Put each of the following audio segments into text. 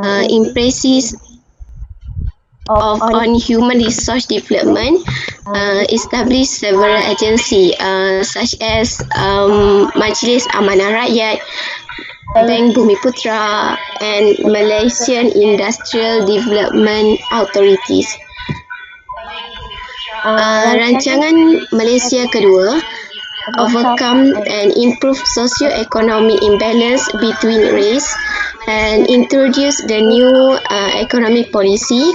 emphasis on human resource development, established several agencies such as Majlis Amanah Rakyat, Bank Bumiputra, and Malaysian Industrial Development Authorities. Rancangan Malaysia kedua overcome and improve socio-economic imbalance between race and introduce the new economic policy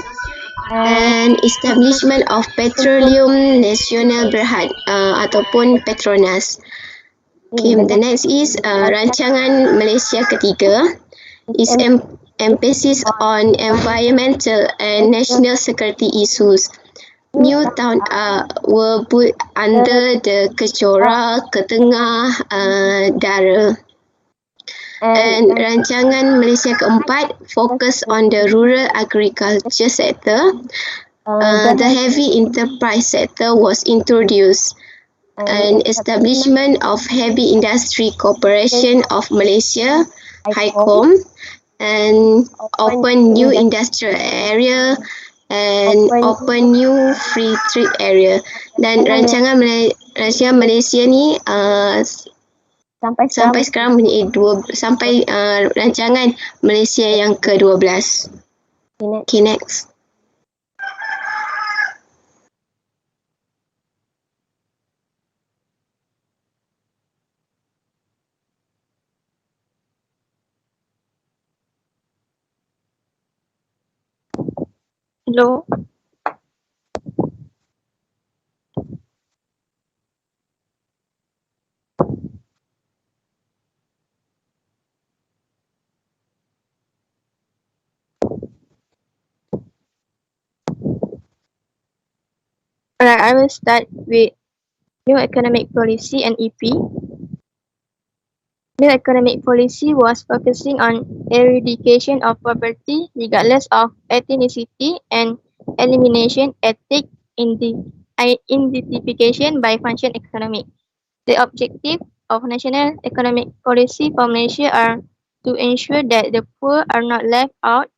and establishment of Petroleum Nasional Berhad ataupun Petronas. Okay, the next is Rancangan Malaysia ketiga is emphasis on environmental and national security issues. New town were put under the Kejora, Ketengah, Dara. And Rancangan Malaysia keempat fokus on the rural agriculture sector. The heavy enterprise sector was introduced. An establishment of Heavy Industry Corporation of Malaysia, HICOM, and open new industrial area and open new free trade area. Dan rancangan Malaysia ni sampai sekarang sampai rancangan Malaysia yang ke-12. Okay, next. Hello. Alright, I will start with New Economic Policy and EP. New Economic Policy was focusing on eradication of poverty regardless of ethnicity and elimination ethnic identification by function economic. The objective of National Economic Policy for Malaysia are to ensure that the poor are not left out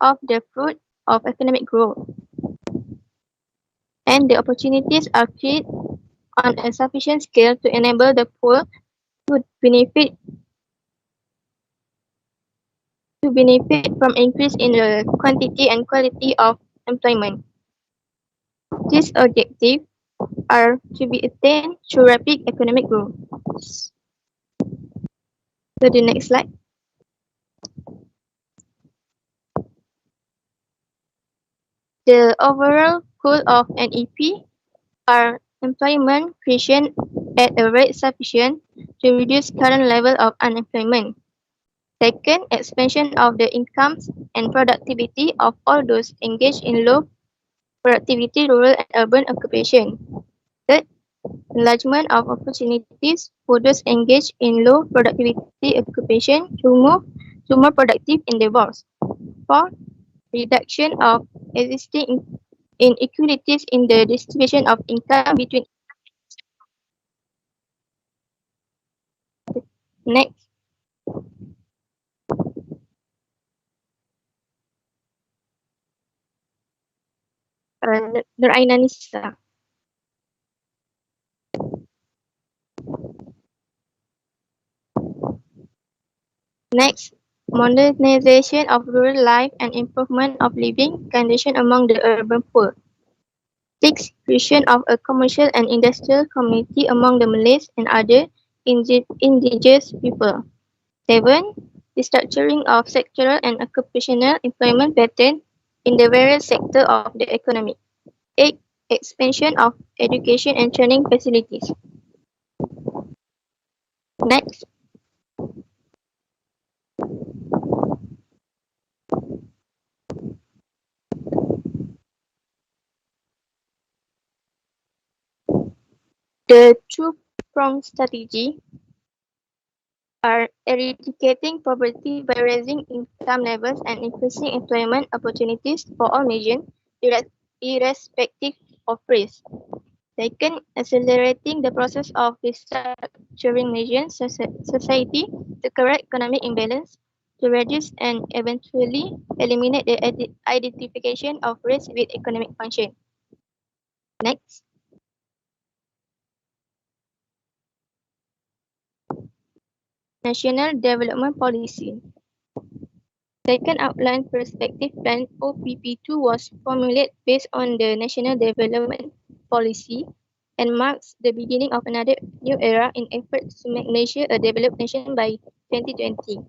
of the fruit of economic growth, and the opportunities are created on a sufficient scale to enable the poor to benefit from increase in the quantity and quality of employment. These objectives are to be attained through rapid economic growth. So the next slide. The overall goal of an EP are employment creation at a rate sufficient to reduce current level of unemployment. Second, expansion of the incomes and productivity of all those engaged in low productivity rural and urban occupation. Third, enlargement of opportunities for those engaged in low productivity occupation to move to more productive endeavors. Fourth, reduction of existing inequalities in the distribution of income between. Next. Nur Aina Nisa. Next, modernization of rural life and improvement of living condition among the urban poor. 6. Creation of a commercial and industrial community among the Malays and other indigenous people. 7. Restructuring of sectoral and occupational employment pattern in the various sectors of the economy. 8. Expansion of education and training facilities. Next. The two-pronged strategy are eradicating poverty by raising income levels and increasing employment opportunities for all Malaysians, irrespective of race. Second, accelerating the process of restructuring Malaysian society to correct economic imbalance to reduce and eventually eliminate the identification of race with economic function. Next. National Development Policy. Second Outline Perspective Plan OPP2 was formulated based on the National Development Policy and marks the beginning of another new era in efforts to make Malaysia a developed nation by 2020.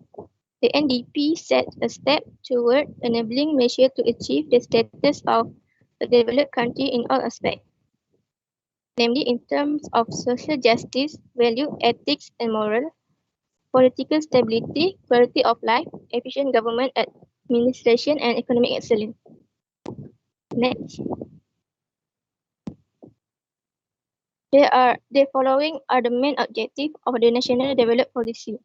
The NDP set a step toward enabling Malaysia to achieve the status of a developed country in all aspects, namely in terms of social justice, value, ethics and moral, political stability, quality of life, efficient government administration, and economic excellence. Next. The following are the main objectives of the National Development Policy.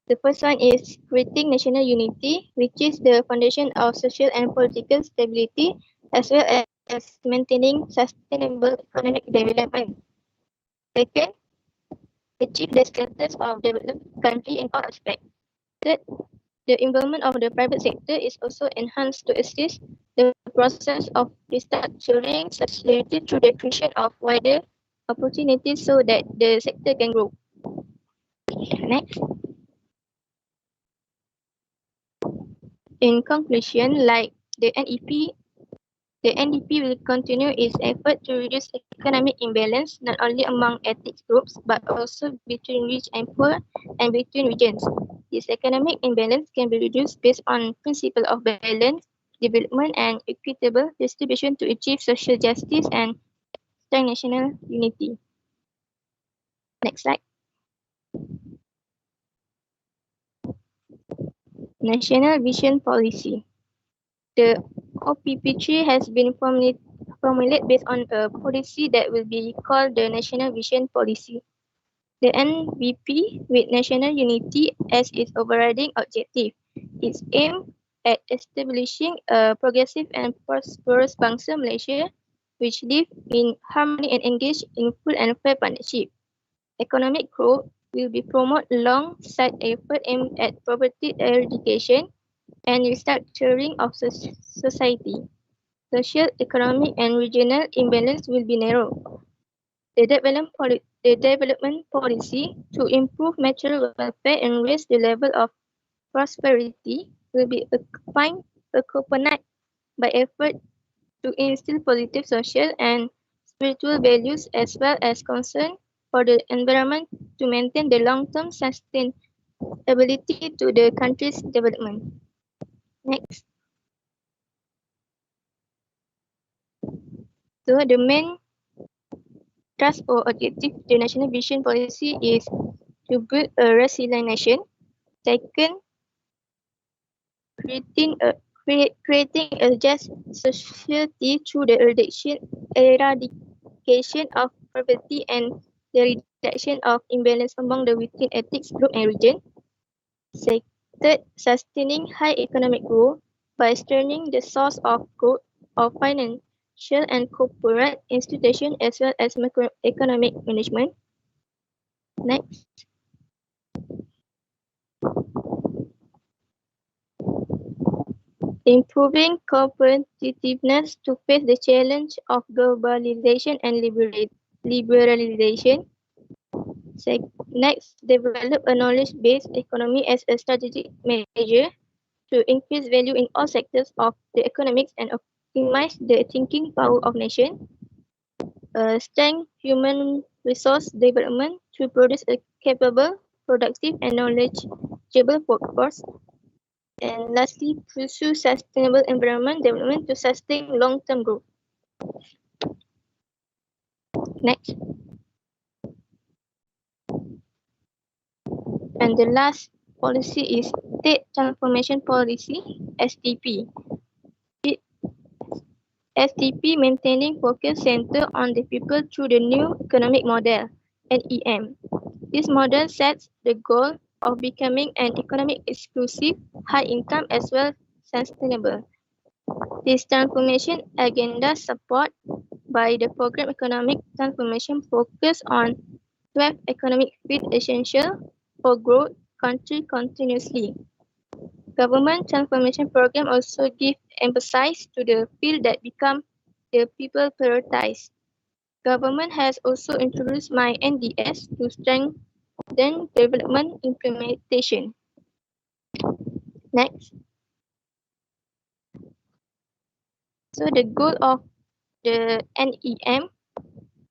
The first one is creating national unity, which is the foundation of social and political stability, as well as maintaining sustainable economic development. Second, achieve the status of developed country in all aspects. Third, the involvement of the private sector is also enhanced to assist the process of restructuring society through the creation of wider opportunities so that the sector can grow. Next. In conclusion, like the NDP will continue its effort to reduce economic imbalance not only among ethnic groups but also between rich and poor and between regions. This economic imbalance can be reduced based on principle of balance, development and equitable distribution to achieve social justice and strengthen national unity. Next slide. National Vision Policy. The OPP3 has been formulated based on a policy that will be called the National Vision Policy. The NVP, with national unity as its overriding objective, is aimed at establishing a progressive and prosperous bangsa Malaysia which live in harmony and engage in full and fair partnership. Economic growth will be promoted alongside effort aimed at poverty eradication and restructuring of society. Social, economic and regional imbalance will be narrowed. The development policy to improve material welfare and raise the level of prosperity will be accompanied by effort to instill positive social and spiritual values as well as concern for the environment to maintain the long-term sustainability to the country's development. Next. So the main task or objective of the National Vision Policy is to build a resilient nation. Second, creating a just society through the eradication of poverty and the reduction of imbalance among the within ethnic group and region. Third, sustaining high economic growth by strengthening the source of growth of financial and corporate institutions as well as macroeconomic management. Next. Improving competitiveness to face the challenge of globalization and liberalization. Next, develop a knowledge-based economy as a strategic measure to increase value in all sectors of the economics and optimize the thinking power of nation. Strengthen human resource development to produce a capable, productive and knowledgeable workforce. And lastly, pursue sustainable environment development to sustain long-term growth. Next. And the last policy is State Transformation Policy, SDP. SDP maintaining focus center on the people through the new economic model, NEM. This model sets the goal of becoming an economic exclusive, high income as well sustainable. This transformation agenda support by the program economic transformation focus on 12 economic fields essential for growth country continuously. Government transformation program also give emphasis to the field that become the people prioritize. Government has also introduced my NDS to strengthen development implementation. Next. So the goal of the NEM,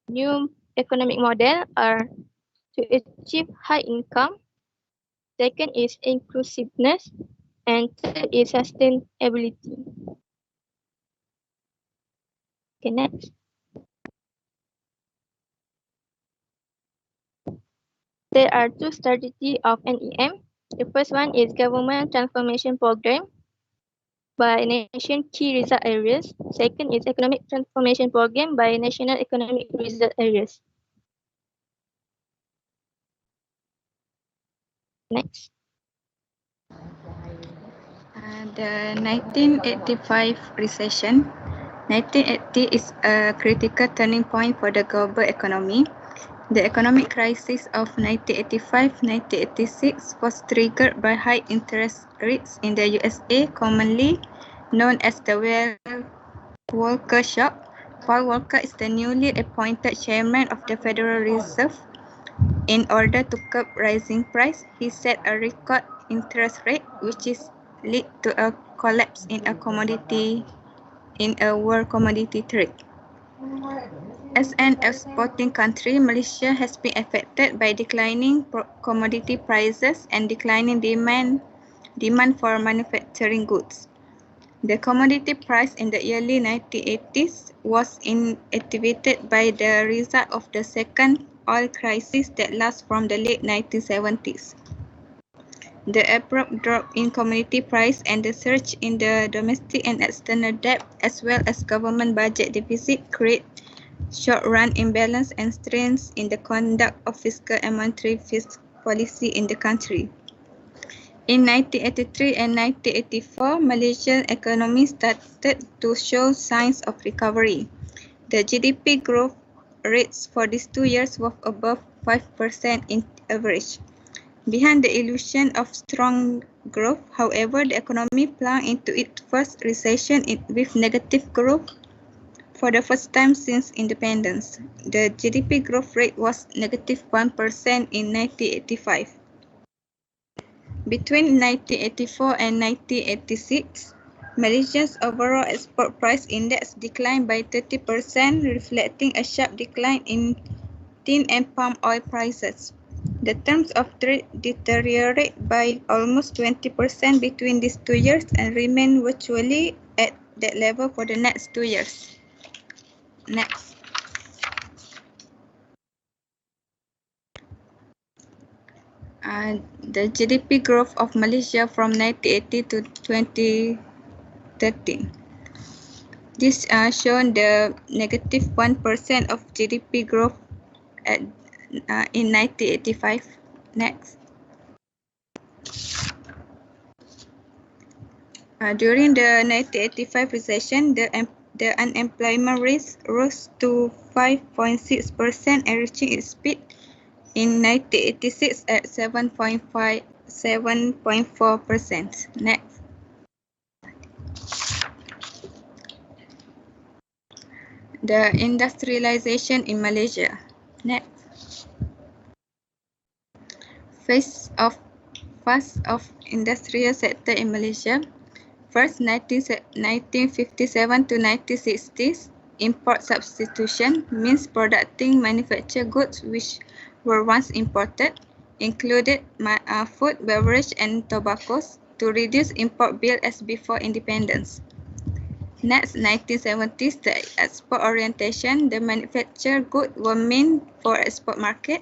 new economic model, are to achieve high income. Second is inclusiveness, and third is sustainability. Okay, next. There are two strategies of NEM. The first one is government transformation program by nation key result areas. Second is economic transformation program by national economic result areas. Next. The 1985 recession. 1980 is a critical turning point for the global economy. The economic crisis of 1985-1986 was triggered by high interest rates in the USA, commonly known as the Volcker shock. Paul Volcker is the newly appointed chairman of the Federal Reserve. In order to curb rising price, he set a record interest rate, which is lead to a collapse in a world commodity trade. As an exporting country, Malaysia has been affected by declining commodity prices and declining demand for manufacturing goods. The commodity price in the early 1980s was inactivated by the result of the second oil crisis that lasted from the late 1970s. The abrupt drop in commodity price and the surge in the domestic and external debt, as well as government budget deficit, create short-run imbalance and strains in the conduct of fiscal and monetary policy in the country. In 1983 and 1984, Malaysian economy started to show signs of recovery. The GDP growth rates for these 2 years were above 5% in average. Behind the illusion of strong growth, however, the economy plunged into its first recession with negative growth for the first time since independence. The GDP growth rate was negative 1% in 1985. Between 1984 and 1986, Malaysia's overall export price index declined by 30%, reflecting a sharp decline in tin and palm oil prices. The terms of trade deteriorated by almost 20% between these 2 years and remain virtually at that level for the next 2 years. Next. The GDP growth of Malaysia from 1980 to 2013. This shown the negative 1% of GDP growth in 1985. Next. During the 1985 recession, the unemployment rate rose to 5.6% and reaching its peak in 1986 at 7.4%. Next. The industrialization in Malaysia. Next. Phase of industrial sector in Malaysia. First, 1957 to 1960s, import substitution means producing manufactured goods which were once imported, included food, beverage, and tobaccos, to reduce import bill as before independence. Next, 1970s, the export orientation, the manufactured goods were meant for export market.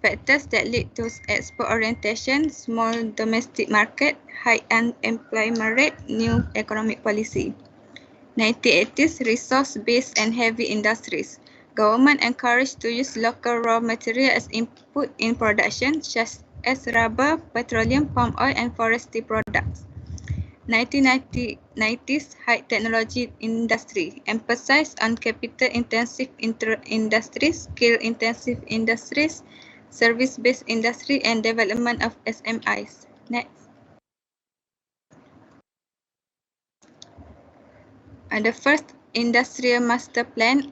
Factors that lead to export orientation, small domestic market, high unemployment rate, new economic policy. 1980s, resource-based and heavy industries. Government encouraged to use local raw material as input in production, such as rubber, petroleum, palm oil, and forestry products. 1990s, high technology industry, emphasized on capital-intensive industries, skill-intensive industries, service-based industry, and development of SMEs. Next. The first Industrial Master Plan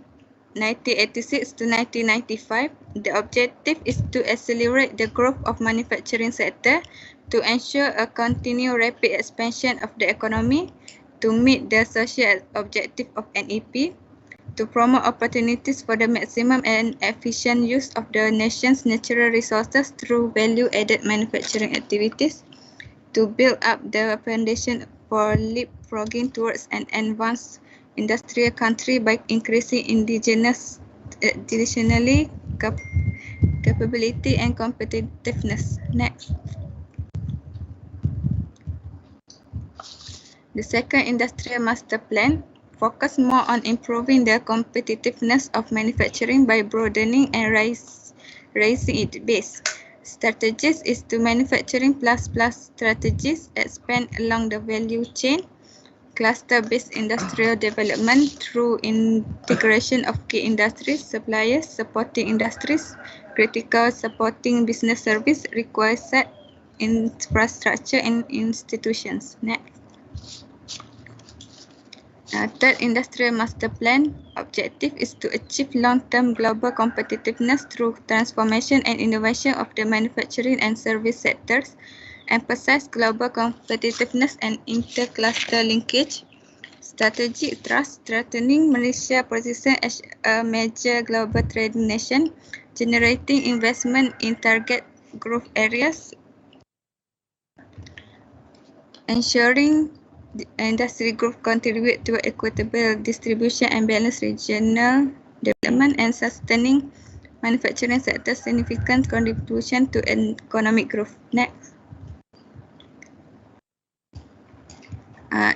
1986 to 1995, the objective is to accelerate the growth of manufacturing sector to ensure a continued rapid expansion of the economy, to meet the social objective of NEP, to promote opportunities for the maximum and efficient use of the nation's natural resources through value-added manufacturing activities, to build up the foundation for leapfrogging towards an advanced industrial country by increasing additionally capability and competitiveness. Next. The second Industrial Master Plan focus more on improving the competitiveness of manufacturing by broadening and raising its base. Strategies is to manufacturing plus strategies expand along the value chain, cluster-based industrial development through integration of key industries, suppliers, supporting industries, critical supporting business service, requires set infrastructure and institutions. Next. Third Industrial Master Plan objective is to achieve long-term global competitiveness through transformation and innovation of the manufacturing and service sectors, emphasize global competitiveness and inter-cluster linkage, strategic thrust strengthening Malaysia's position as a major global trading nation, generating investment in target growth areas, ensuring industry growth contribute to equitable distribution and balanced regional development, and sustaining manufacturing sector's significant contribution to economic growth. Next.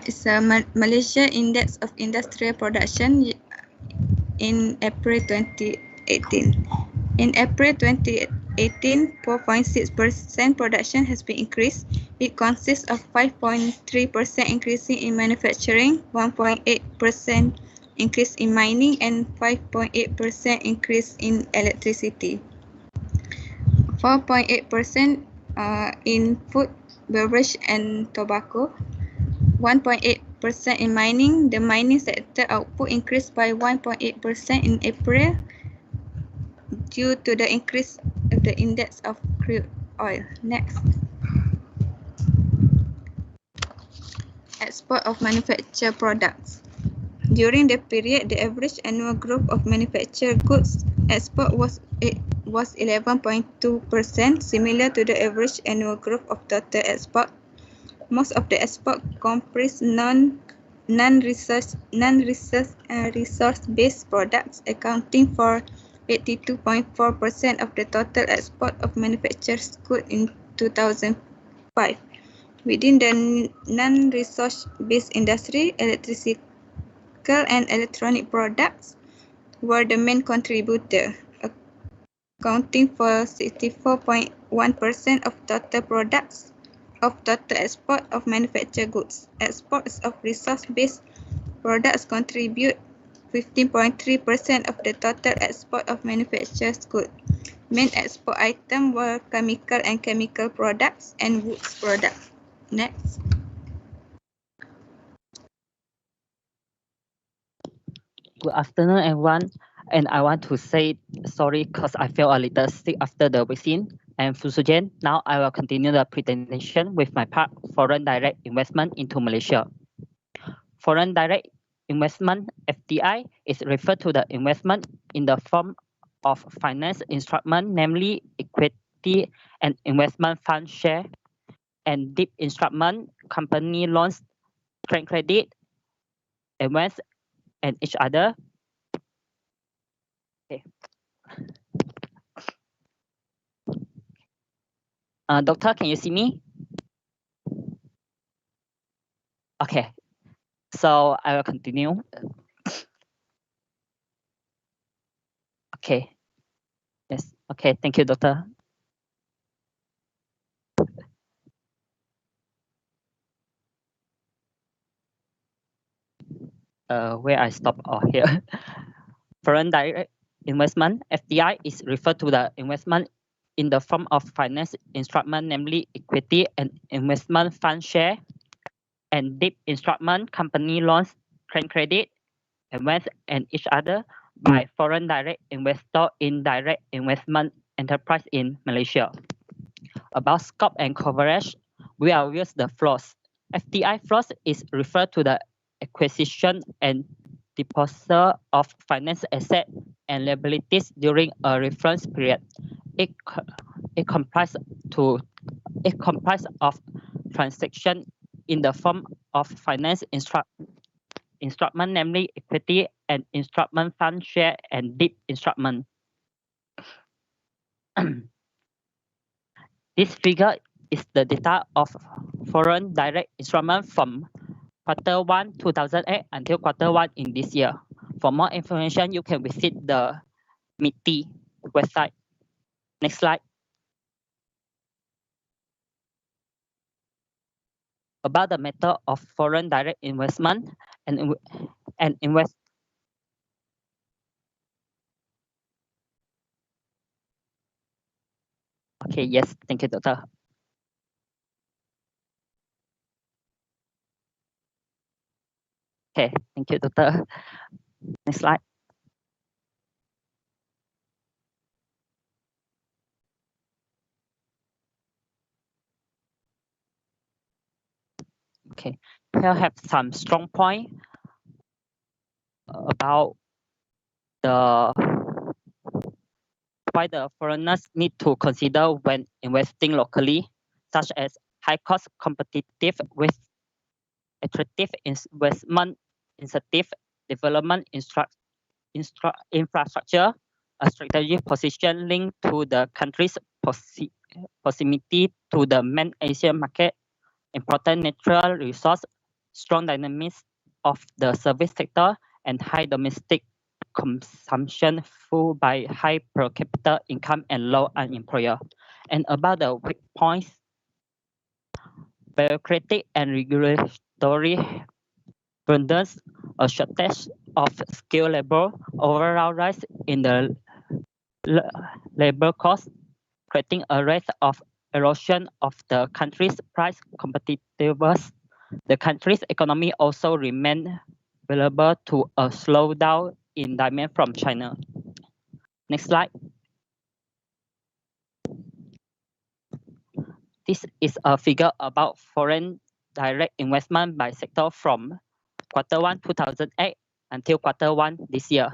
It's a Malaysia Index of Industrial Production in April 2018. In April 2018, 4.6% production has been increased. It consists of 5.3% increase in manufacturing, 1.8% increase in mining, and 5.8% increase in electricity. 4.8% in food, beverage, and tobacco. 1.8% in mining. The mining sector output increased by 1.8% in April due to the increase of the index of crude oil. Next. Export of manufactured products. During the period, the average annual growth of manufactured goods export was 11.2%, similar to the average annual growth of total export. Most of the export comprise resource-based products, accounting for 82.4% of the total export of manufactured goods in 2005. Within the non-resource-based industry, electrical and electronic products were the main contributor, accounting for 64.1% of total products of total export of manufactured goods. Exports of resource-based products contribute 15.3% of the total export of manufactured goods. Main export items were chemical and chemical products and woods products. Next. Good afternoon, everyone. And I want to say sorry because I feel a little sick after the vaccine. I'm Fusujen. Now I will continue the presentation with my part, Foreign Direct Investment into Malaysia. Foreign Direct Investment, FDI, is referred to the investment in the form of finance instrument, namely equity and investment fund share, and debt instrument, company loans, trade credit, advance, and each other. Okay. Doctor, can you see me? Okay, so I will continue. Okay, yes, okay, thank you, doctor. Where I stop here. Foreign direct investment, FDI, is referred to the investment in the form of finance instrument, namely equity and investment fund share, and debt instrument, company loans, claim credit, advance and each other by foreign direct investor in direct investment enterprise in Malaysia. About scope and coverage, we will use the flows. FDI flows is referred to the acquisition and disposal of finance asset and liabilities during a reference period. It, it comprises of transaction in the form of finance instrument, namely equity and instrument fund share and debt instrument. This figure is the data of foreign direct instrument from Q1 2008 until Q1 in this year. For more information, you can visit the MITI website. Next slide. About the method of foreign direct investment and invest. Okay, yes, thank you, Doctor. Okay, thank you, Doctor. Next slide. Okay, here I have some strong point about the why the foreigners need to consider when investing locally, such as high cost competitive with attractive investment incentive, development infrastructure, a strategic position linked to the country's proximity to the main Asian market, important natural resource, strong dynamics of the service sector, and high domestic consumption fueled by high per capita income and low unemployment. And about the weak points, bureaucratic and regulatory burdens, a shortage of skilled labor, overall rise in the labor cost, creating a rate of erosion of the country's price competitiveness. The country's economy also remained vulnerable to a slowdown in demand from China. Next slide. This is a figure about foreign direct investment by sector from Q1 2008 until Q1 this year.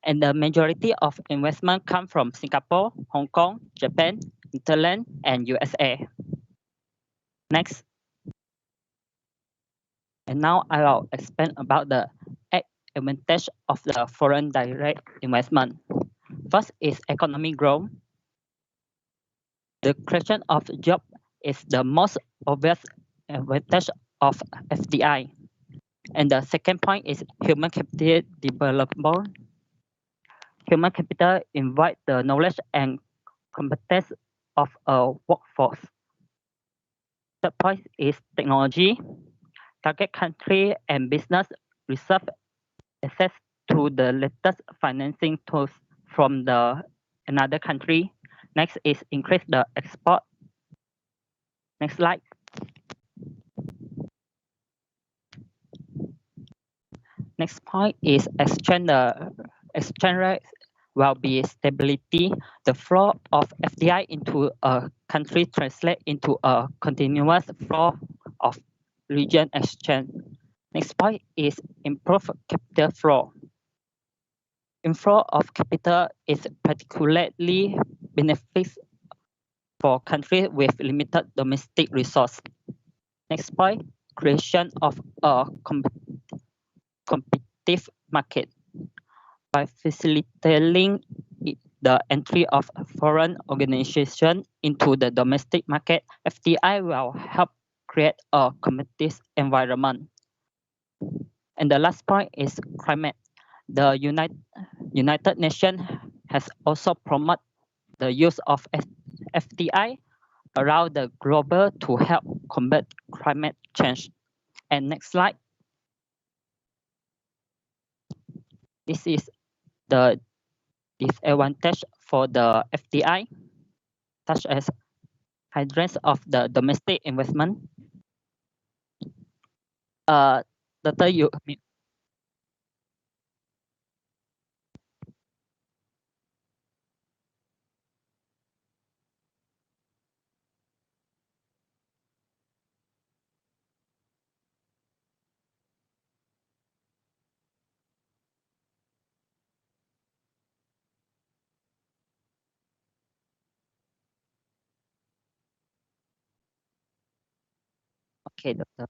And the majority of investment come from Singapore, Hong Kong, Japan, Netherlands, and USA. Next. And now I will explain about the advantage of the foreign direct investment. First is economic growth. The creation of jobs is the most obvious advantage of FDI. And the second point is human capital development. Human capital invite the knowledge and competence of a workforce. Third point is technology. Target country and business receive access to the latest financing tools from another country. Next is increase the export. Next slide. Next point is exchange rate will be stability. The flow of FDI into a country translate into a continuous flow of region exchange. Next point is improve capital flow. Inflow of capital is particularly benefits for countries with limited domestic resource. Next point, creation of a competitive market. By facilitating the entry of foreign organizations into the domestic market, FDI will help create a competitive environment. And the last point is climate. The United Nations has also promoted the use of FDI around the globe to help combat climate change. And next slide. This is the disadvantage for the FDI, such as hindrance of the domestic investment. Doctor, you Okay, doctor.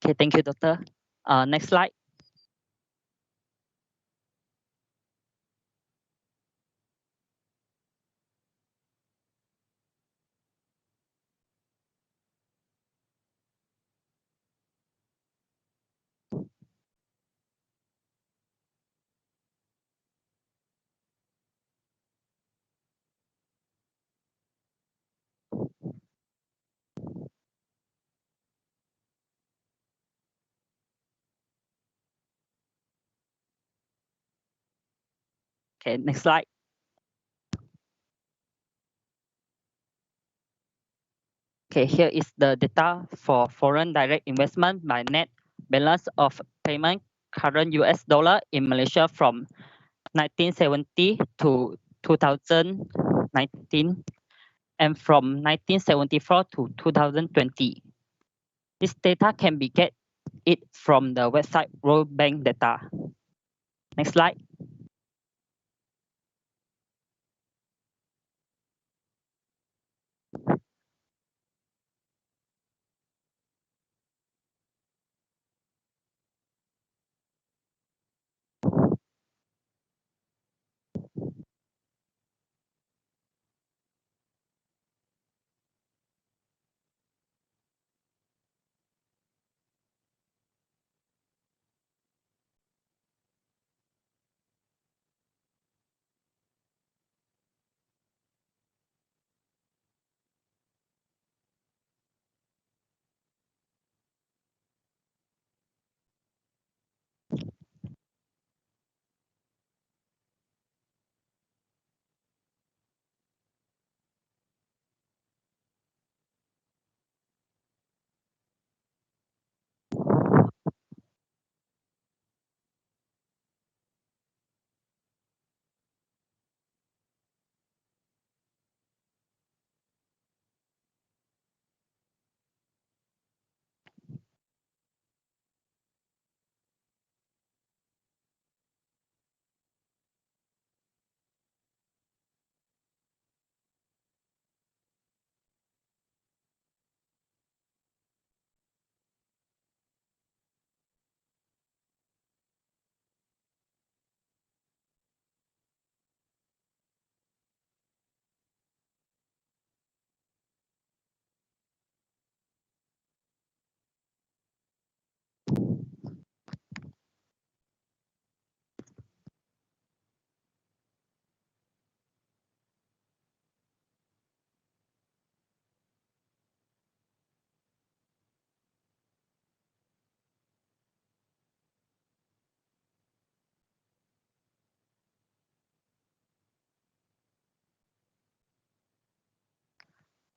Okay, thank you, doctor. Next slide. Okay, next slide. Okay, here is the data for foreign direct investment by net balance of payment current US dollar in Malaysia from 1970 to 2019 and from 1974 to 2020. This data can be get it from the website World Bank data. Next slide.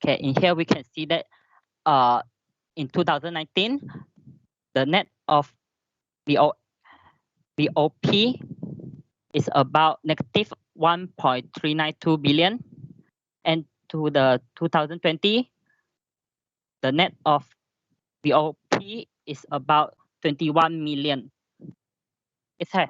Okay, in here we can see that in 2019, the net of BO, BOP is about negative 1.392 billion, and to the 2020, the net of BOP is about 21 million. It has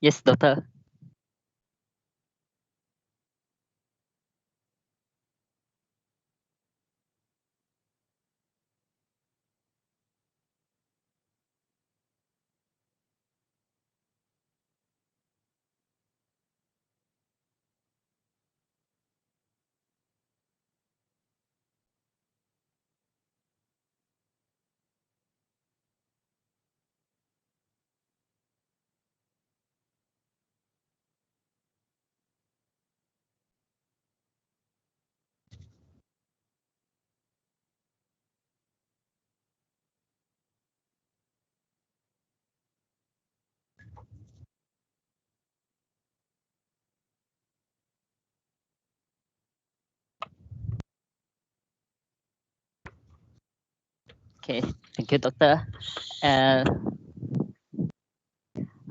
Yes, doctor. Okay, thank you, doctor. Uh,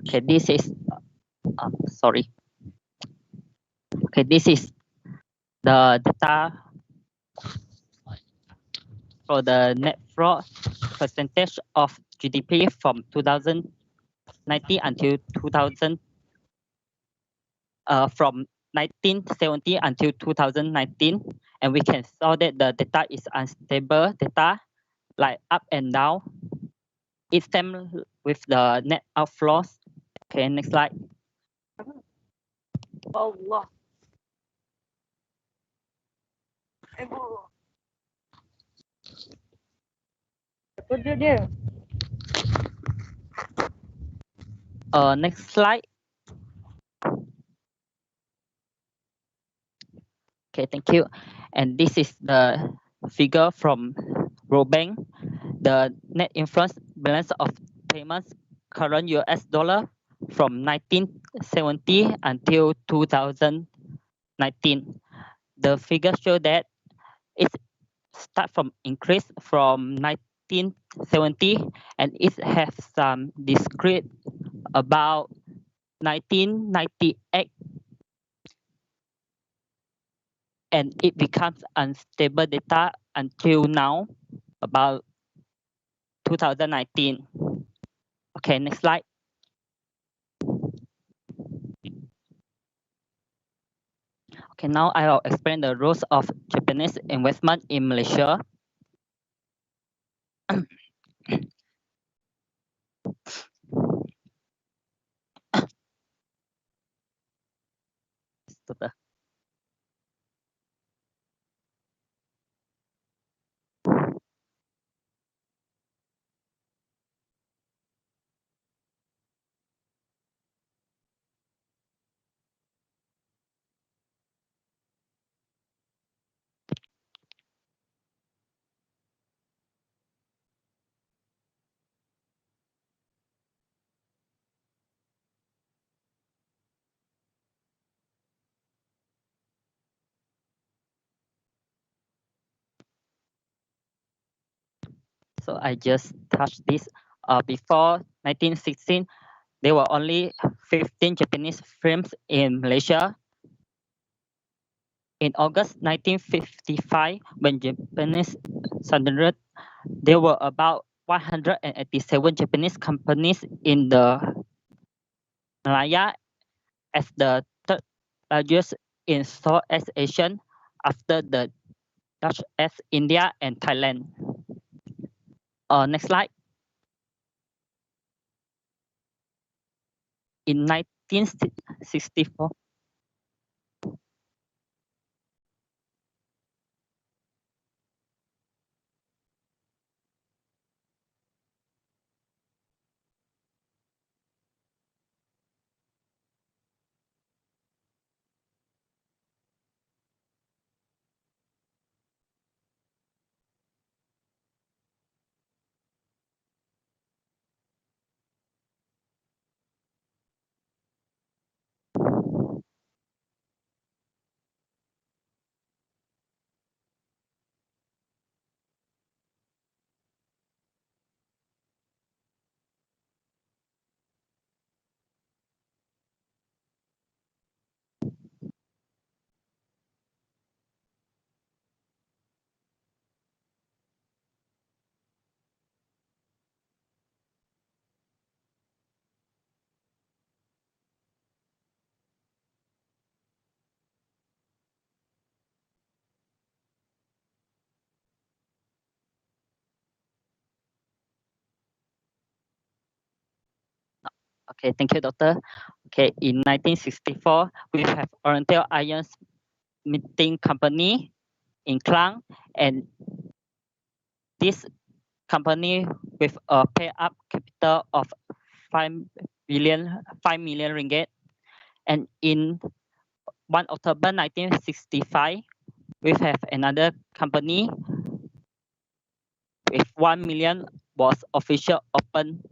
okay, this is sorry. Okay, this is the data for the net fraud percentage of GDP from 2019 until 2000. From 1970 until 2019, and we can saw that the data is unstable data, like up and down. It stems with the net outflows. Okay, next slide. Allah. Next slide. Okay, thank you. And this is the figure from World Bank. The net influence balance of payments current US dollar from 1970 until 2019. The figure show that it start from increase from 1970, and it has some discrete about 1998, and it becomes unstable data until now, about 2019. Okay, next slide. Okay, now I will explain the rules of Japanese investment in Malaysia. So I just touched this. Before 1916, there were only 15 Japanese firms in Malaysia. In August 1955, when Japanese surrendered, there were about 187 Japanese companies in the Malaya, as the third largest in Southeast Asia after the Dutch as India and Thailand. Next slide. In 1964, Okay, thank you, Doctor. Okay, in 1964, we have Oriental Iron Smithing Company in Klang, and this company with a pay-up capital of 5 million ringgit. And in 1 October 1965, we have another company with 1 million was official open.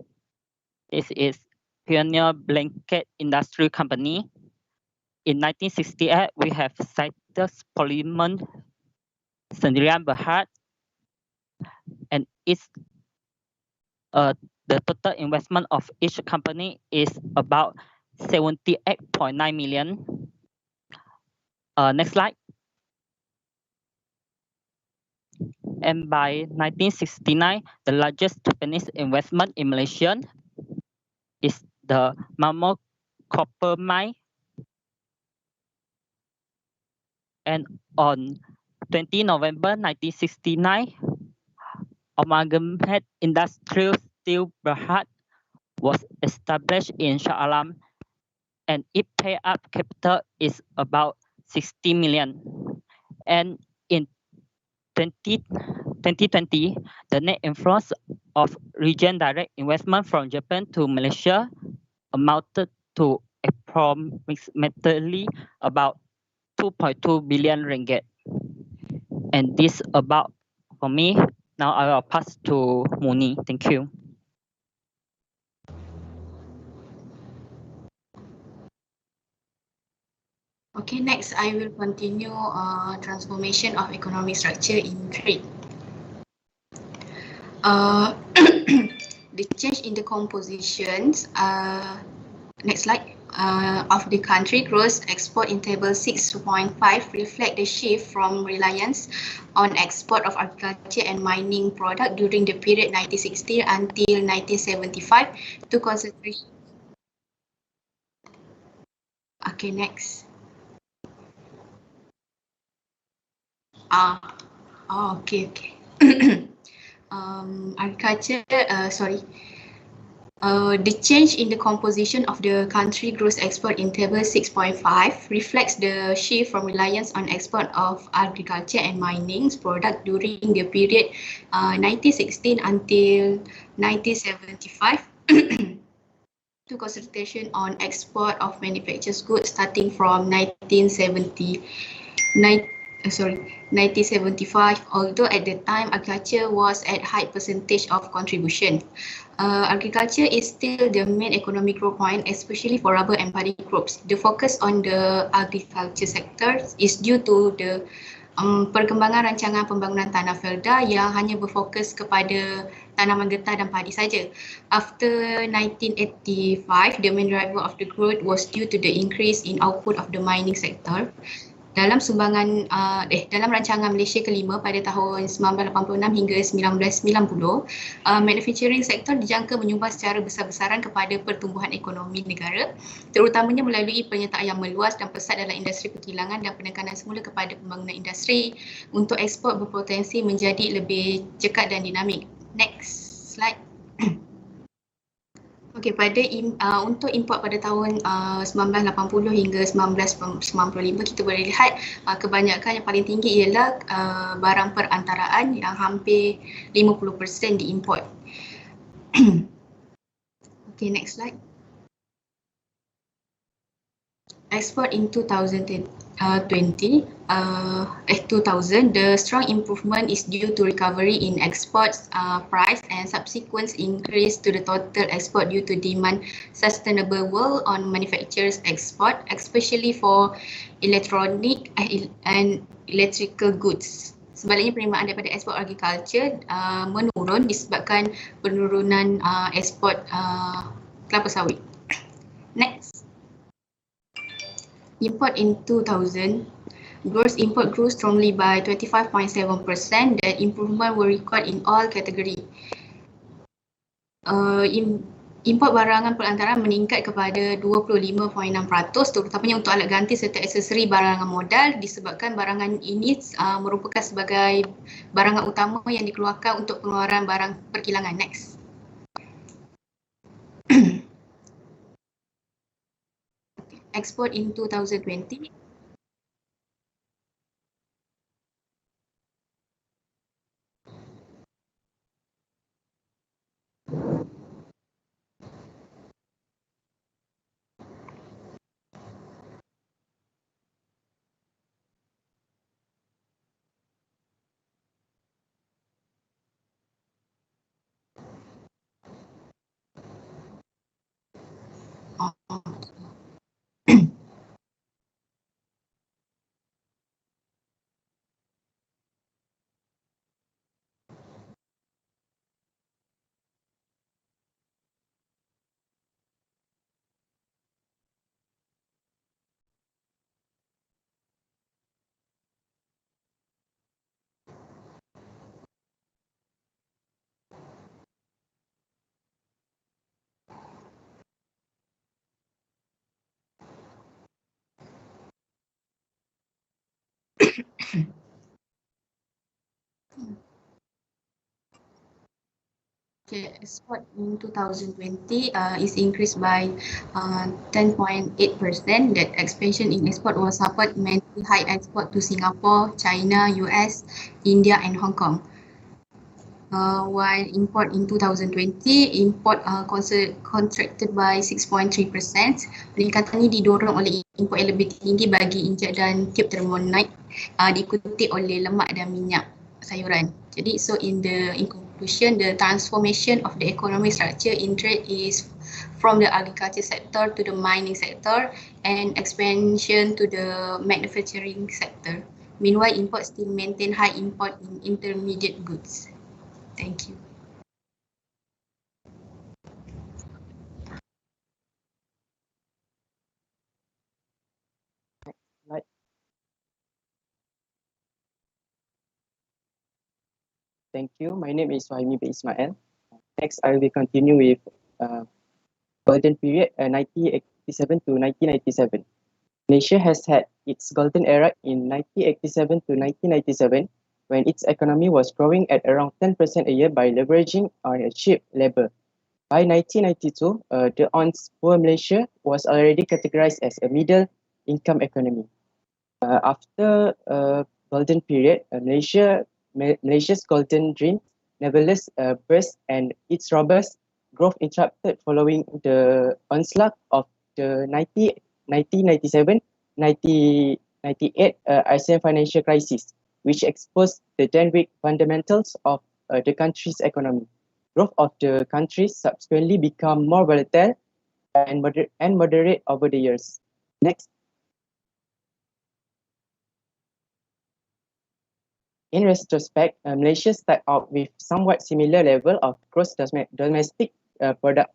This is Pioneer Blanket Industry Company. In 1968, we have Citrus Polymer Sdn Berhad, and it's the total investment of each company is about 78.9 million. Next slide. And by 1969, the largest Japanese investment in Malaysia is the Mammoth Copper Mine. And on 20 November 1969, Amalgamated Industrial Steel Berhad was established in Shah Alam, and its pay-up capital is about 60 million. And in 2020, the net inflows of region direct investment from Japan to Malaysia amounted to approximately about 2.2 billion ringgit. And this about for me. Now I will pass to Muni. Thank you. Okay, next I will continue transformation of economic structure in trade. The change in the compositions, next slide, of the country gross export in table 6.5 reflect the shift from reliance on export of agriculture and mining product during the period 1960 until 1975 to concentration. Okay, next. Okay. Agriculture, the change in the composition of the country gross export in table 6.5 reflects the shift from reliance on export of agriculture and mining product during the period 1916 until 1975 to concentration on export of manufactured goods starting from 1975, although at the time agriculture was at high percentage of contribution. Agriculture is still the main economic growth point, especially for rubber and paddy crops. The focus on the agriculture sector is due to the perkembangan rancangan pembangunan tanah felda yang hanya berfokus kepada tanaman getah dan padi saja. After 1985, the main driver of the growth was due to the increase in output of the mining sector. Dalam dalam rancangan Malaysia kelima pada tahun 1986 hingga 1990, manufacturing sektor dijangka menyumbang secara besar-besaran kepada pertumbuhan ekonomi negara, terutamanya melalui penyertaan yang meluas dan pesat dalam industri perkilangan dan penekanan semula kepada pembangunan industri untuk ekspor berpotensi menjadi lebih cekat dan dinamik. Next slide. Okey, untuk import pada tahun 1980 hingga 1995 kita boleh lihat kebanyakan yang paling tinggi ialah barang perantaraan yang hampir 50% diimport. Okay, next slide. Export in 2000, the strong improvement is due to recovery in exports price and subsequent increase to the total export due to demand sustainable world on manufacturers export, especially for electronic and electrical goods. Sebaliknya, penerimaan daripada ekspor agriculture menurun disebabkan penurunan ekspor kelapa sawit. Next. Import in 2000, gross import grew strongly by 25.7%. That improvement were recorded in all category. Import barangan perantaraan meningkat kepada 25.6%, terutamanya untuk alat ganti serta aksesori barangan modal disebabkan barangan ini merupakan sebagai barangan utama yang dikeluarkan untuk pengeluaran barang perkilangan. Next. export in 2020. Okay, export in 2020 is increased by 10.8%. That expansion in export was support mainly high export to Singapore, China, US, India and Hong Kong. While import in 2020, import contracted by 6.3%. Peningkatan ini didorong oleh import yang lebih tinggi bagi injek dan tube thermonuclear, diikuti oleh lemak dan minyak sayuran. Jadi, so in conclusion, the transformation of the economic structure in trade is from the agriculture sector to the mining sector and expansion to the manufacturing sector. Meanwhile, import still maintain high import in intermediate goods. Thank you. Thank you. My name is Wahimi bin Ismail. Next, I will continue with golden period 1987 to 1997. Malaysia has had its golden era in 1987 to 1997 when its economy was growing at around 10% a year by leveraging on cheap labor. By 1992, the once poor Malaysia was already categorized as a middle income economy. After golden period, Malaysia's golden dream nevertheless burst and its robust growth interrupted following the onslaught of the 1997-1998 ASEAN financial crisis, which exposed the then weak fundamentals of the country's economy. Growth of the country subsequently became more volatile and moderate over the years. Next. In retrospect, Malaysia started out with somewhat similar level of gross domestic product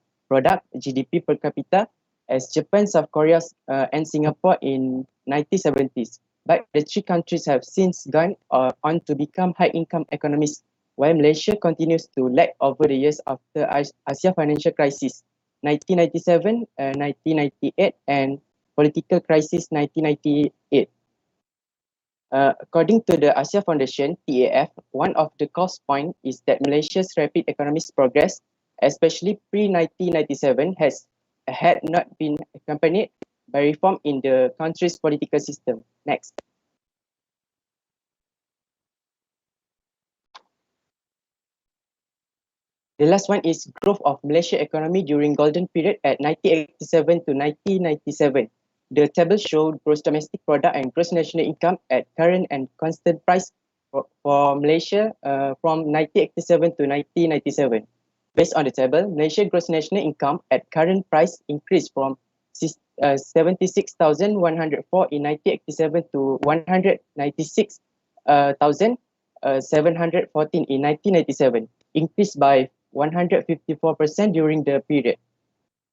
GDP per capita as Japan, South Korea, and Singapore in 1970s. But the three countries have since gone on to become high-income economies, while Malaysia continues to lag over the years after Asia financial crisis 1997, 1998, and political crisis 1998. According to the Asia Foundation, TAF, one of the cause points is that Malaysia's rapid economic progress, especially pre-1997, had not been accompanied by reform in the country's political system. Next. The last one is growth of Malaysia economy during golden period at 1987 to 1997. The table showed gross domestic product and gross national income at current and constant price for Malaysia from 1987 to 1997. Based on the table, Malaysia gross national income at current price increased from 76,104 in 1987 to 196,714 in 1997, increased by 154% during the period.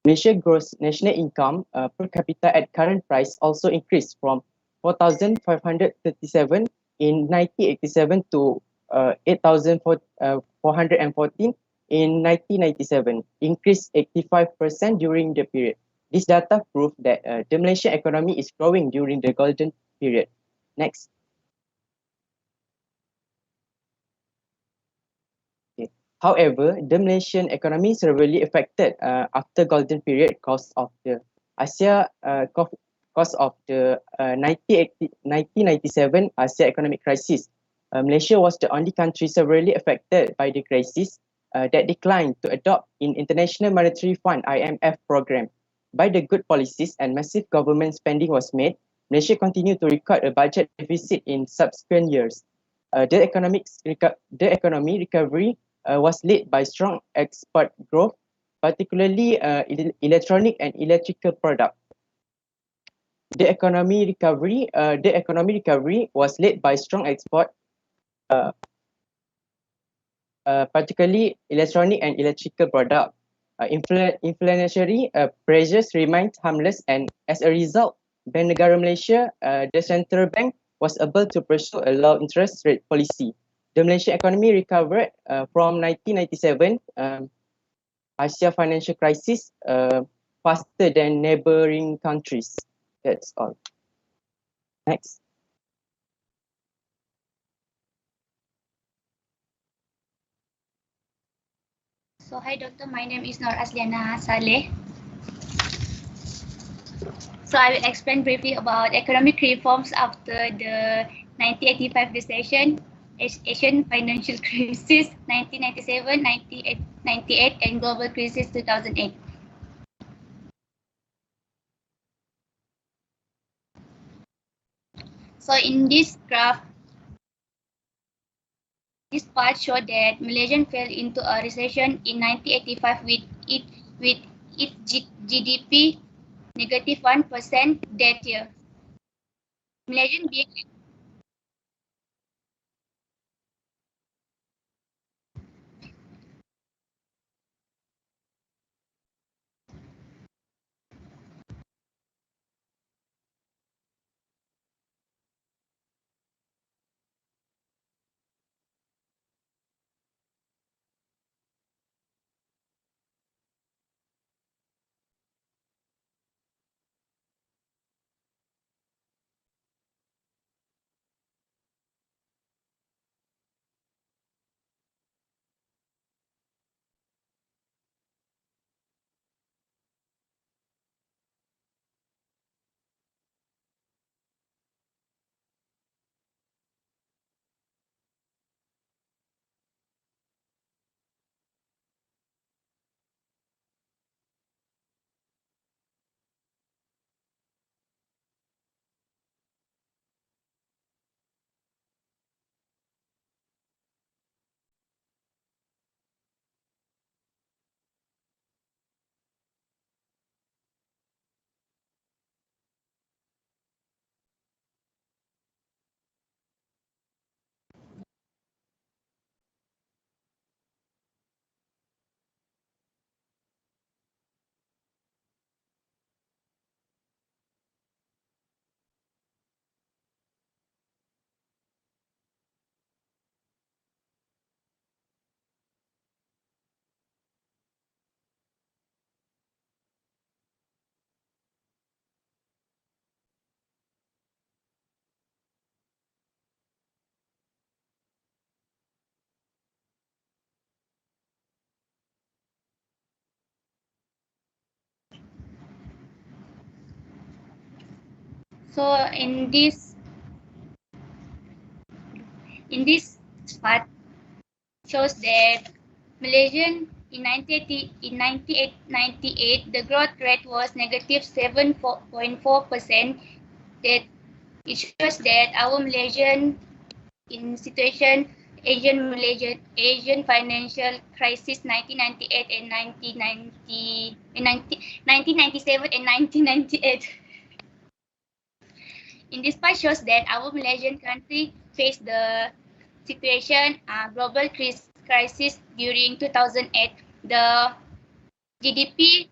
Malaysia gross national income per capita at current price also increased from 4,537 in 1987 to 8,414 in 1997, increased 85% during the period. This data prove that the Malaysian economy is growing during the golden period. Next. However, the Malaysian economy is severely affected after golden period because of the Asia because of the 1997 Asia economic crisis. Malaysia was the only country severely affected by the crisis that declined to adopt in International Monetary Fund (IMF) program. By the good policies and massive government spending was made, Malaysia continued to record a budget deficit in subsequent years. The economy recovery was led by strong export growth, particularly electronic and electrical products. The economy recovery was led by strong export, uh, particularly electronic and electrical product. Inflationary pressures remained harmless, and as a result, Bank Negara Malaysia, the central bank, was able to pursue a low interest rate policy. The Malaysian economy recovered from 1997 Asia financial crisis faster than neighboring countries. That's all. Next. So hi doctor, my name is Nur Asliana Saleh. So I will explain briefly about economic reforms after the 1985 recession, Asian financial crisis 1997, 98, and global crisis 2008. So in this graph, this part showed that Malaysia fell into a recession in 1985 with its GDP negative 1% that year. Malaysian being so in this part shows that Malaysian in 98, the growth rate was negative 7.4%. That it shows that our Malaysian in situation Asian financial crisis 1998 and 1997 and 1998. In this part shows that our Malaysian country faced the situation global crisis during 2008. The GDP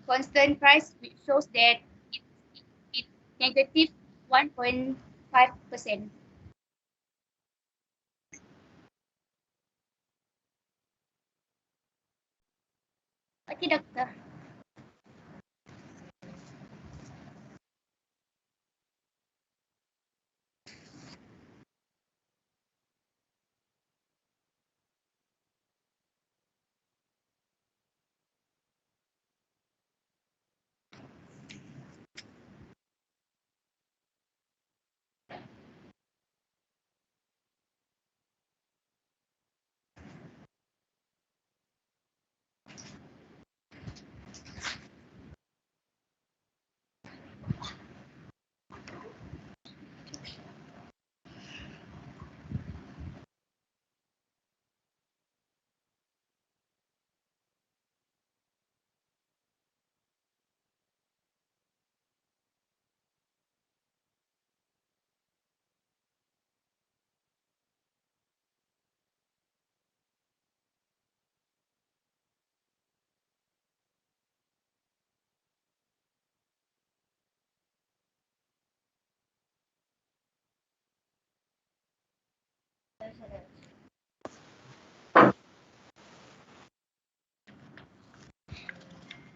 constant price shows that it negative 1.5%. Okay, doctor.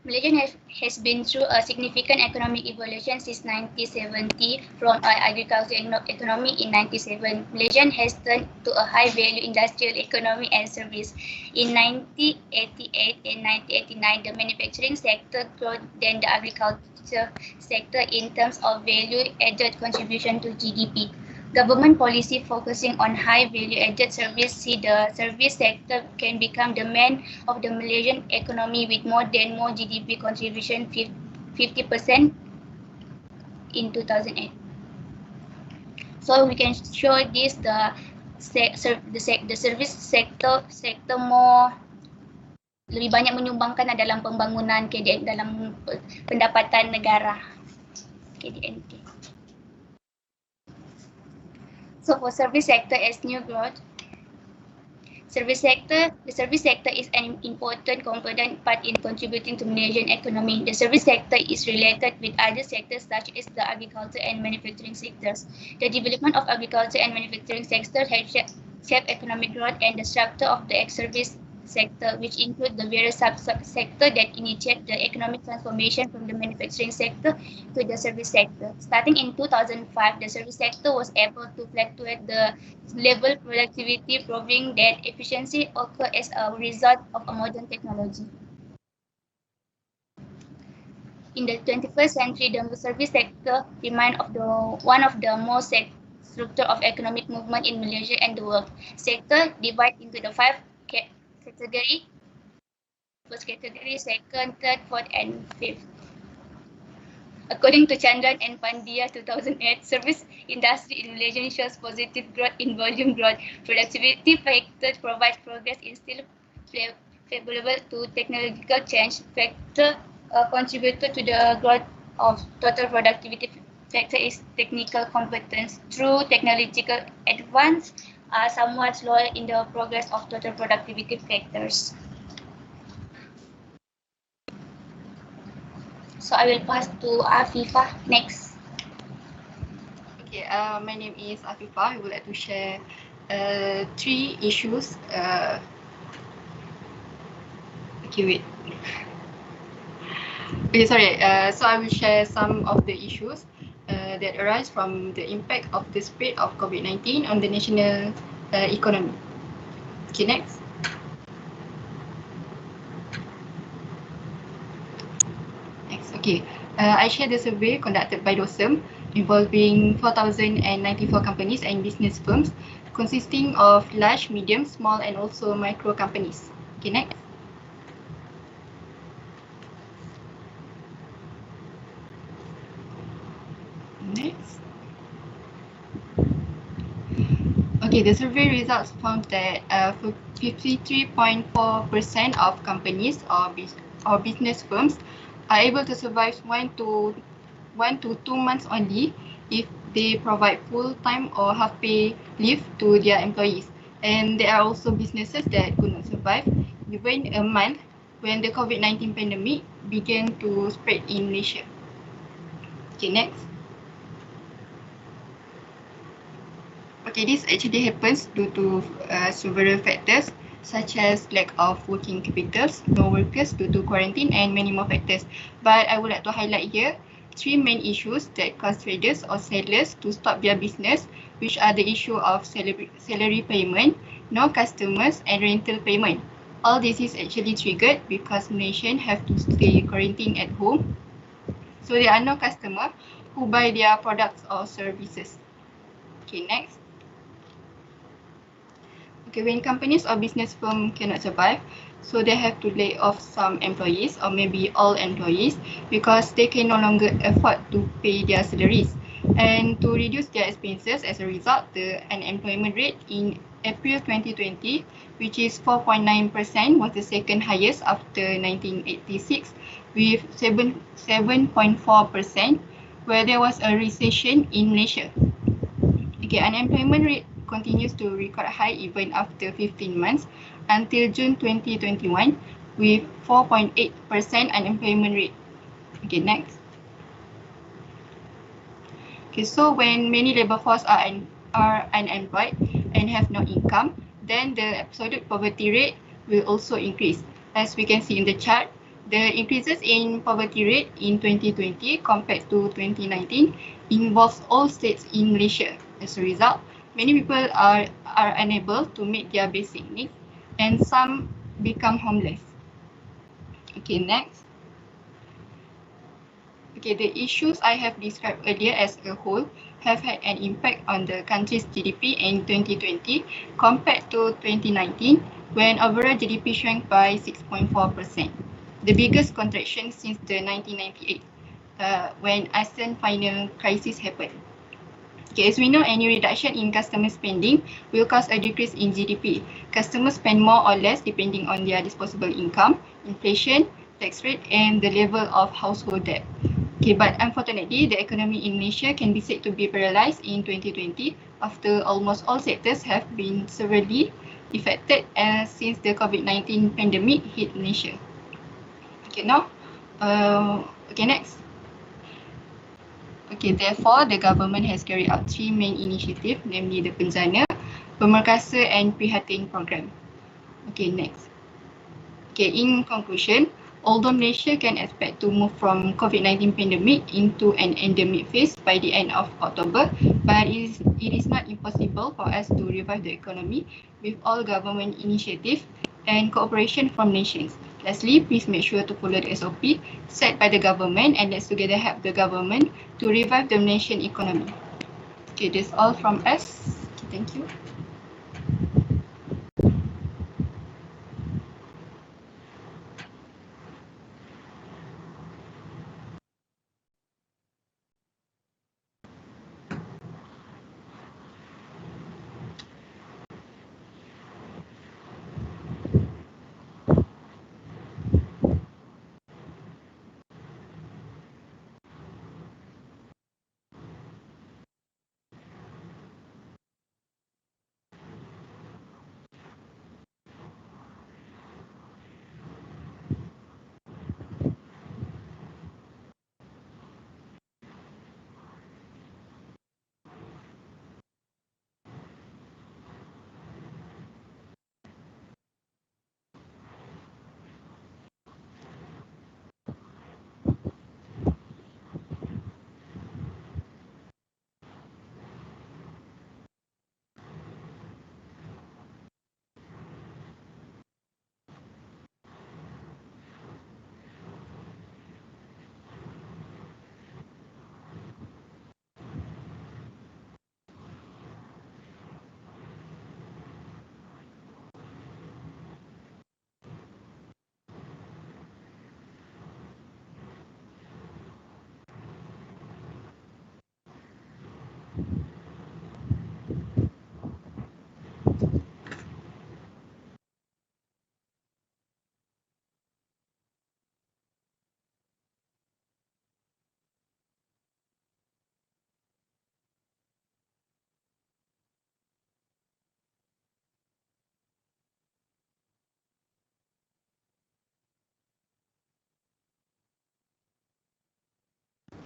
Malaysia has been through a significant economic evolution since 1970 from an agricultural economy in 1997. Malaysia has turned to a high-value industrial economy and service. In 1988 and 1989, the manufacturing sector grew than the agriculture sector in terms of value-added contribution to GDP. Government policy focusing on high value-added service see the service sector can become the main of the Malaysian economy with more GDP contribution 50% in 2008. So we can show this the service sector more lebih banyak menyumbangkan dalam pembangunan KDN dalam pendapatan negara KDNK. So for service sector as new growth, the service sector is an important component part in contributing to Malaysian economy. The service sector is related with other sectors such as the agriculture and manufacturing sectors. The development of agriculture and manufacturing sector has shaped economic growth and the structure of the service sector, which include the various sub-sector that initiate the economic transformation from the manufacturing sector to the service sector. Starting in 2005, the service sector was able to fluctuate the level productivity, proving that efficiency occurs as a result of a modern technology. In the 21st century, the service sector remains one of the most structure of economic movement in Malaysia and the world. Sector divided into the 5 category. First category, second, third, fourth, and fifth. According to Chandran and Pandya 2008, service industry in Malaysia shows positive growth in volume growth. Productivity factors provide progress in still favorable to technological change. Factor contributed to the growth of total productivity factor is technical competence. Through technological advance are somewhat slower in the progress of total productivity factors. So I will pass to Afifa next. Okay, my name is Afifa. I would like to share 3 issues. Okay, wait. Okay, sorry. So I will share some of the issues that arise from the impact of the spread of COVID-19 on the national economy. Okay, next. Okay, I share the survey conducted by DOSM involving 4,094 companies and business firms consisting of large, medium, small and also micro companies. Okay, next. Next. Okay, the survey results found that 53.4% of companies or business firms are able to survive 1 to 2 months only if they provide full-time or half-pay leave to their employees. And there are also businesses that could not survive even a month when the COVID-19 pandemic began to spread in Malaysia. Okay, next. Okay, this actually happens due to several factors such as lack of working capitals, no workers due to quarantine and many more factors. But I would like to highlight here 3 main issues that cause traders or sellers to stop their business, which are the issue of salary payment, no customers and rental payment. All this is actually triggered because Malaysians have to stay quarantined at home. So there are no customers who buy their products or services. Okay, next. Okay, when companies or business firms cannot survive, so they have to lay off some employees or maybe all employees because they can no longer afford to pay their salaries. And to reduce their expenses as a result, the unemployment rate in April 2020, which is 4.9%, was the second highest after 1986 with 7.4%, where there was a recession in Malaysia. Okay, unemployment rate continues to record high even after 15 months until June 2021 with 4.8% unemployment rate. Okay, next. Okay, so when many labor force are unemployed and have no income, then the absolute poverty rate will also increase. As we can see in the chart, the increases in poverty rate in 2020 compared to 2019 involves all states in Malaysia. As a result, many people are unable to meet their basic needs and some become homeless. Okay, next. Okay, the issues I have described earlier as a whole have had an impact on the country's GDP in 2020 compared to 2019, when overall GDP shrank by 6.4%, the biggest contraction since the 1998, when ASEAN final crisis happened. Okay, as we know, any reduction in customer spending will cause a decrease in GDP. Customers spend more or less depending on their disposable income, inflation, tax rate, and the level of household debt. Okay, but unfortunately, the economy in Malaysia can be said to be paralysed in 2020 after almost all sectors have been severely affected since the COVID-19 pandemic hit Malaysia. Okay, now, okay, next. Okay, therefore, the government has carried out three main initiatives, namely the Penzana, Pemerkasa and Prihatin program. Okay, next. Okay, in conclusion, although Malaysia can expect to move from COVID-19 pandemic into an endemic phase by the end of October, but it is not impossible for us to revive the economy with all government initiatives and cooperation from nations. Lastly, please make sure to follow the SOP set by the government, and let's together help the government to revive the Malaysian economy. Okay, that's all from us. Okay, thank you.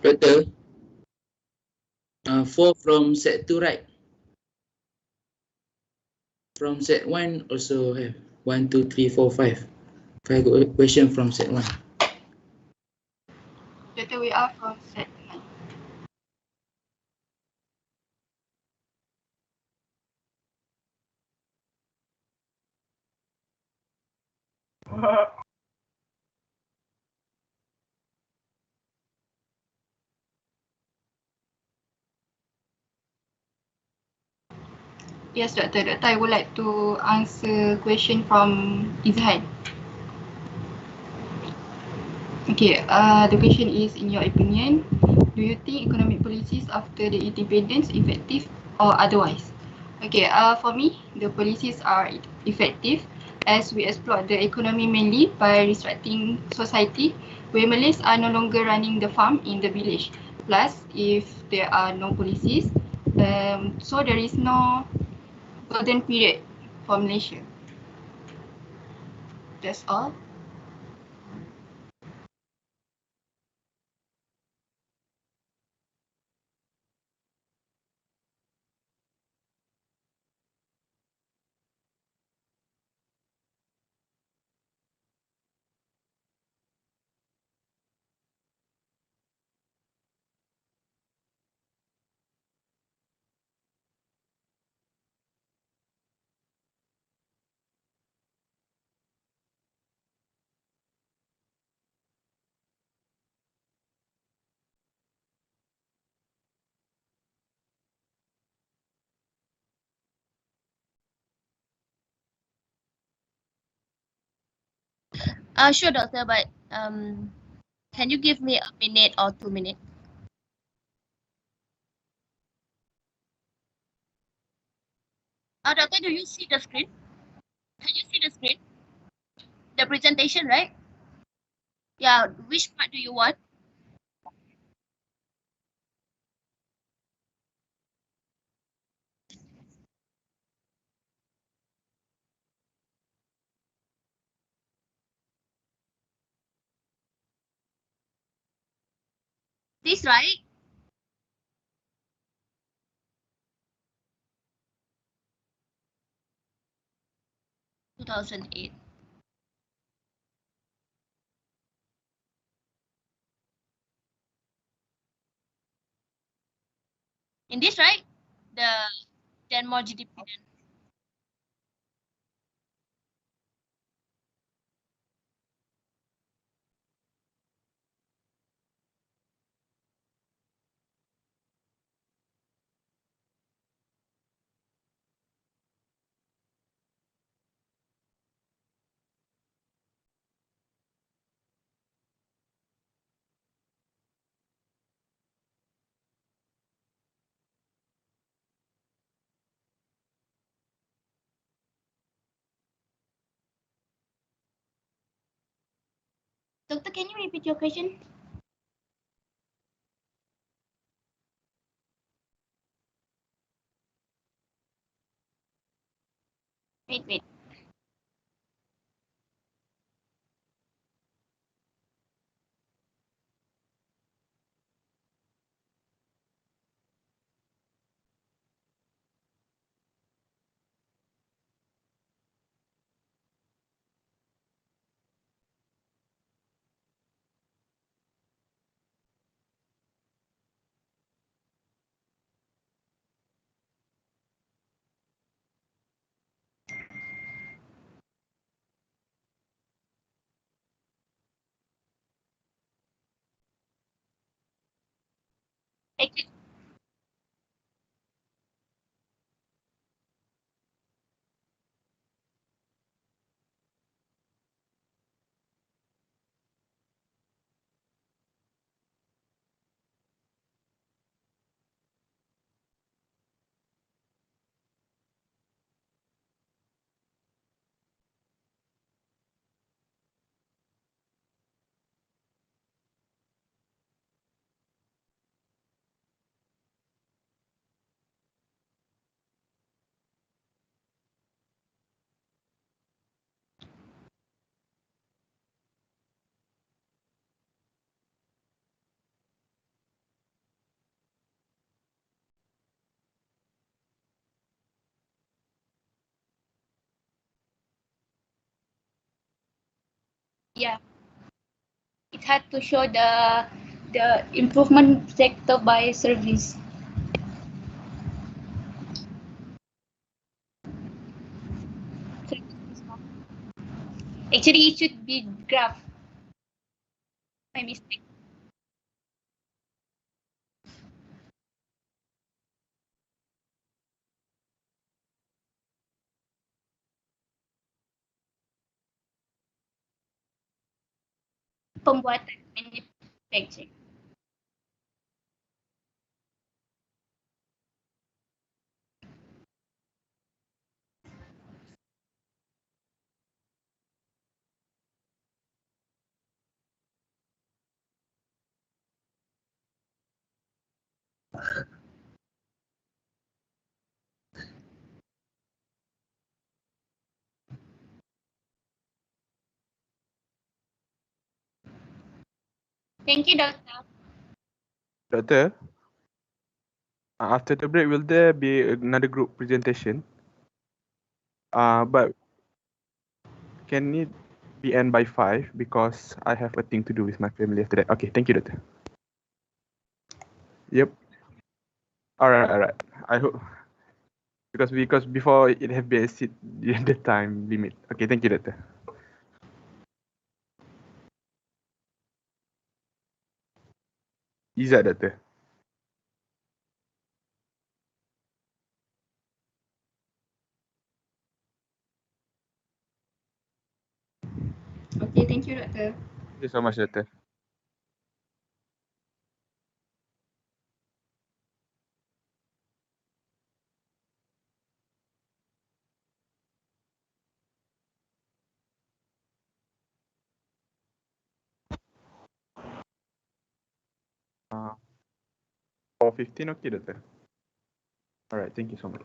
Doctor, 4 from set 2, right? From set 1 also have 1, 2, 3, 4, 5. 5 question from set 1. Later we are from set 9. Yes, Doctor. Doctor, I would like to answer question from Izhan. Okay, the question is, in your opinion, do you think economic policies after the independence effective or otherwise? Okay, for me, the policies are effective as we exploit the economy mainly by restructuring society where Malays are no longer running the farm in the village. Plus, if there are no policies, so there is no golden period for Malaysia. That's all. Sure, doctor, but can you give me a minute or 2 minutes? Doctor, do you see the screen? Can you see the screen? The presentation, right? Yeah, which part do you want? This, right? Two 2008. In this, right? The then more GDP then. Doctor, can you repeat your question? Wait. Actually, yeah, it had to show the improvement sector by service. Actually, it should be graph. My mistake. Pembuatan manufacturing. Thank you, doctor. Doctor, after the break, will there be another group presentation? But can it be end by 5 because I have a thing to do with my family after that. Okay, thank you, doctor. Yep. All right. I hope because before it have been exceed the time limit. Okay, thank you, doctor. Izzat, doctor. Okay, thank you, Doctor. Thank you so much, Doctor. For 15, okay, Doctor. All right, thank you so much.